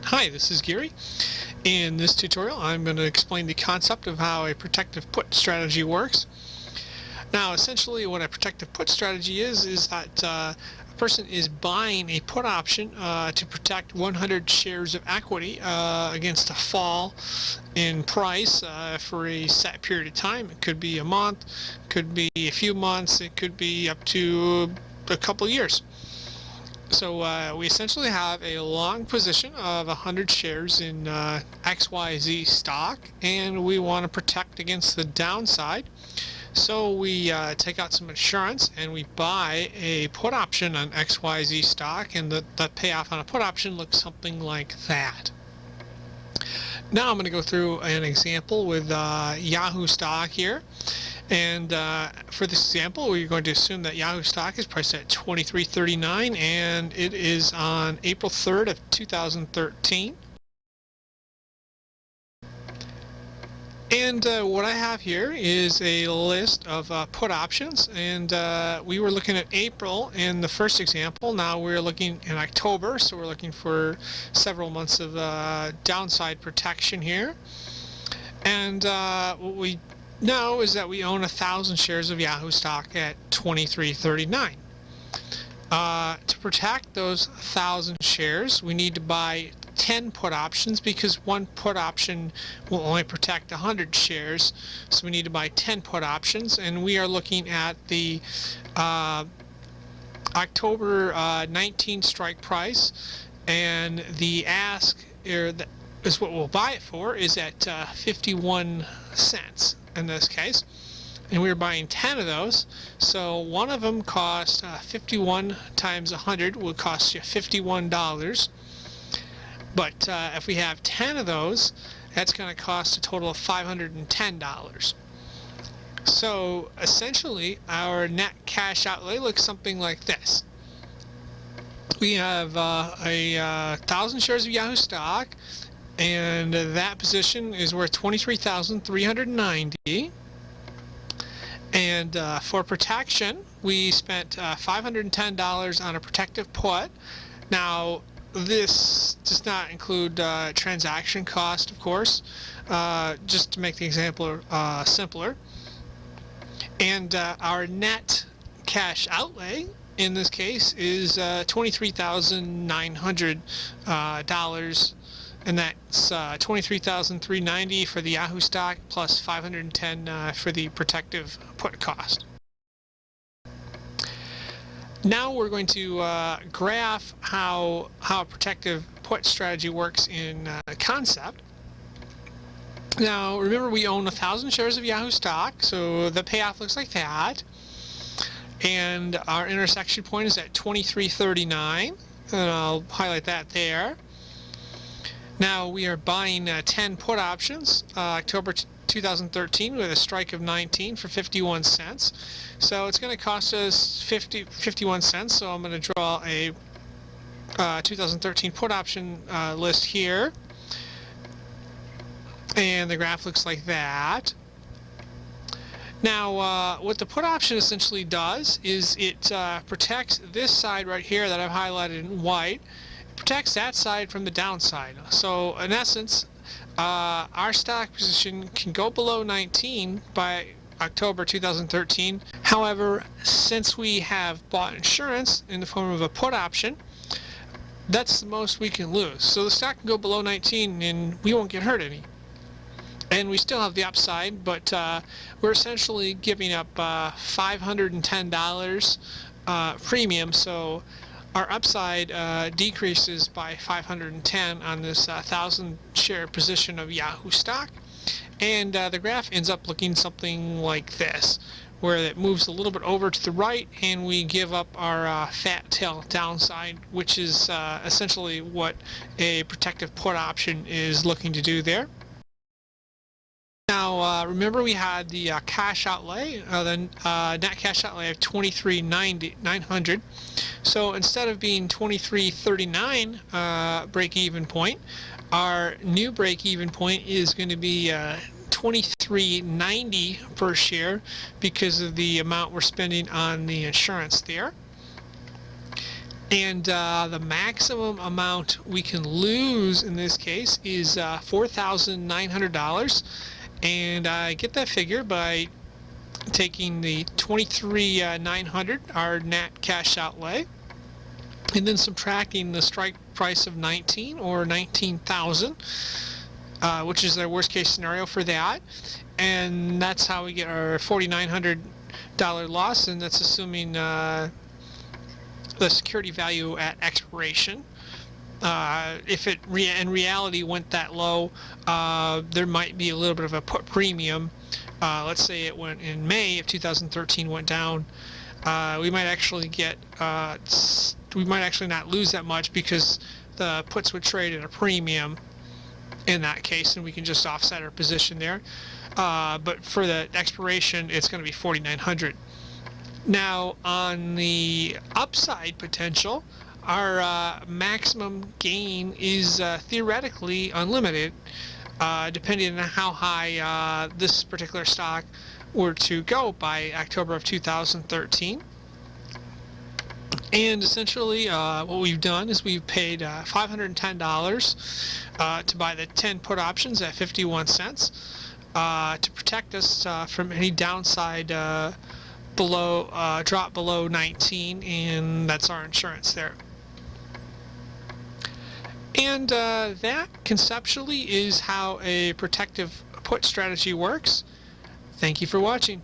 Hi, this is Gary. In this tutorial, I'm going to explain the concept of how a protective put strategy works. Now, essentially what a protective put strategy is that a person is buying a put option to protect 100 shares of equity against a fall in price for a set period of time. It could be a month, could be a few months, it could be up to a couple years. So we essentially have a long position of 100 shares in XYZ stock, and we want to protect against the downside. So we take out some insurance and we buy a put option on XYZ stock, and the payoff on a put option looks something like that. Now I'm going to go through an example with Yahoo stock here. And for this example, we're going to assume that Yahoo stock is priced at $23.39, and it is on April 3rd of 2013. And what I have here is a list of put options, and we were looking at April in the first example. Now we're looking in October, so we're looking for several months of downside protection here. And what we know is that we own 1,000 shares of Yahoo stock at $23.39. To protect those 1,000 shares, we need to buy 10 put options, because one put option will only protect 100 shares, so we need to buy 10 put options. And we are looking at the October 19 strike price, and the ask is what we'll buy it for is at 51 cents in this case, and we're buying 10 of those, so one of them costs 51 times 100 will cost you $51. But if we have 10 of those, that's going to cost a total of $510. So essentially our net cash outlay looks something like this. We have 1,000 shares of Yahoo stock, and that position is worth $23,390. And for protection, we spent $510 on a protective put. Now, this does not include transaction cost, of course, just to make the example simpler. And our net cash outlay in this case is $23,900, and that's $23,390 for the Yahoo stock plus $510 for the protective put cost. Now we're going to graph how a protective put strategy works in concept. Now remember, we own 1,000 shares of Yahoo stock, so the payoff looks like that. And our intersection point is at $23.39, and I'll highlight that there. Now we are buying 10 put options, October 2013, with a strike of 19 for 51 cents. So it's going to cost us 51 cents, so I'm going to draw a 2013 put option list here. And the graph looks like that. Now what the put option essentially does is it protects this side right here that I've highlighted in white. It protects that side from the downside. So in essence, our stock position can go below 19 by October 2013. However, since we have bought insurance in the form of a put option, that's the most we can lose. So the stock can go below 19 and we won't get hurt any. And we still have the upside, but we're essentially giving up $510 premium, so our upside decreases by 510 on this 1,000 share position of Yahoo stock. And the graph ends up looking something like this, where it moves a little bit over to the right and we give up our fat tail downside, which is essentially what a protective put option is looking to do there. Now remember, we had the cash outlay, the net cash outlay of $23,900. So instead of being $23.39 break-even point, our new break-even point is going to be $23.90 per share because of the amount we're spending on the insurance there. And the maximum amount we can lose in this case is $4,900. And I get that figure by taking the 23,900, our net cash outlay, and then subtracting the strike price of 19 or 19,000, which is their worst case scenario for that. And that's how we get our $4,900 loss, and that's assuming the security value at expiration. If it in reality went that low, there might be a little bit of a put premium. Let's say it went in May of 2013, went down. We might actually get, we might actually not lose that much because the puts would trade at a premium in that case, and we can just offset our position there. But for the expiration, it's going to be 4,900. Now, on the upside potential, our maximum gain is theoretically unlimited, depending on how high this particular stock were to go by October of 2013. And essentially what we've done is we've paid $510 to buy the 10 put options at 51 cents to protect us from any downside drop below 19, and that's our insurance there. And that conceptually is how a protective put strategy works. Thank you for watching.